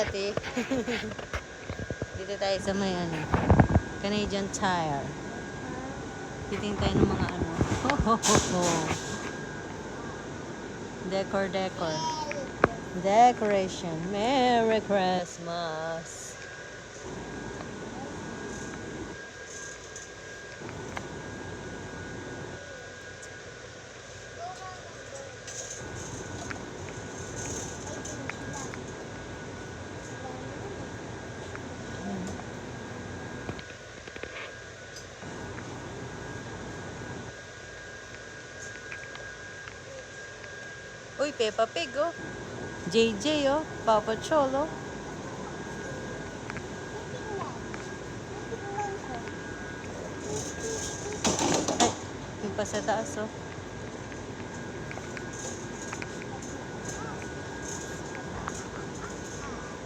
dati. Dito tayo sa may ano, Canadian Tire. Titingin tayo ng mga ano. Ho, ho, ho, ho. Decor. Decoration. Merry Christmas. Uy, Peppa Pig, oh. JJ, oh. Papa Cholo. Ay, yung pa sa taas, oh.